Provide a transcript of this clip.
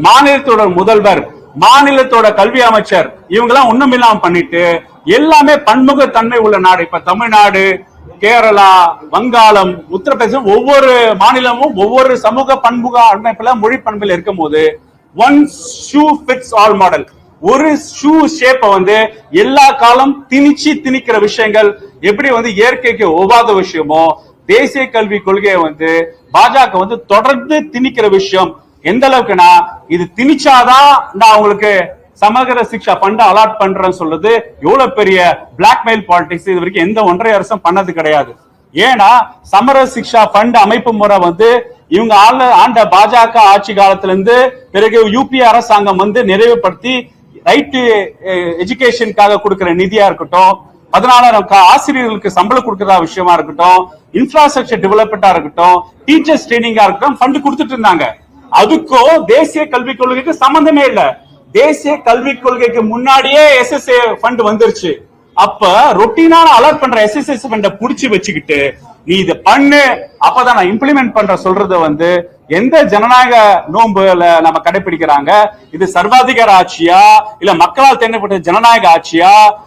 மாநிலத்தோட முதல்வர், மாநிலத்தோட கல்வி அமைச்சர் இவங்க எல்லாம் ஒண்ணும் இல்லாம பண்ணிட்டு எல்லாமே பன்முகத்தன்மை உள்ள நாடு. இப்ப தமிழ்நாடு, கேரளா, வங்காளம், உத்தரப்பிரதேசம் ஒவ்வொரு மாநிலமும் ஒவ்வொரு சமூக பன்முக அமைப்புல மொழி பண்புல இருக்கும் போது one shoe fits all model, ஒரு ஷூ ஷேப்ப எல்லா காலம் திணிக்கிற விஷயங்கள் எப்படி இயற்கைக்கு ஒவ்வாத விஷயமோ தேசிய கல்வி கொள்கையை பாஜக தொடர்ந்து திணிக்கிற விஷயம். எந்த அளவுக்குன்னா இது திணிச்சாதான் நான் உங்களுக்கு சமகர சிக்ஷா ஃபண்ட் அலாட் பண்றேன்னு சொல்றது எவ்வளவு பெரிய பிளாக்மெயில் பாலிடிக்ஸ். இது வரைக்கும் எந்த ஒன்றிய அரசும் பண்ணது கிடையாது. ஏன்னா சமர சிக்ஷா ஃபண்ட் அமைப்பு முறை இவங்க ஆண்ட பாஜக ஆட்சி காலத்துல இருந்து பிறகு யூபி அரசாங்கம் நிறைவுபடுத்தி ரைட் டு எஜுகேஷனுக்காக கொடுக்கிற நிதியா இருக்கட்டும், 14,000 ஆசிரியர்களுக்கு சம்பளம் கொடுக்கறதா விஷயமா இருக்கட்டும், இன்ஃப்ராஸ்ட்ரக்சர் டெவலப்மெண்டா இருக்கட்டும், டீச்சர்ஸ் ட்ரைனிங்கா இருக்கட்டும் ஃபண்ட் கொடுத்துட்டு இருந்தாங்க. அதுக்கும் தேசிய கல்விக் கொள்கைக்கு சம்பந்தமே இல்ல. தேசிய கல்விக் கொள்கைக்கு முன்னாடியே SSA ஃபண்ட் வந்துருச்சு. அப்ப ரொட்டீனான அலர்ட் பண்ற SSS ஃபண்ட புடிச்சு வச்சுக்கிட்டு நீ இத பண்ணு அப்பதான் நான் இம்ப்ளிமெண்ட் பண்ற சொல்றது எந்த ஜனநாயக நோன்புல நம்ம கடைபிடிக்கிறாங்க? இது சர்வாதிகார ஆட்சியா இல்ல மக்களால் தேர்ந்தெடுக்கப்பட்ட ஜனநாயக ஆட்சியா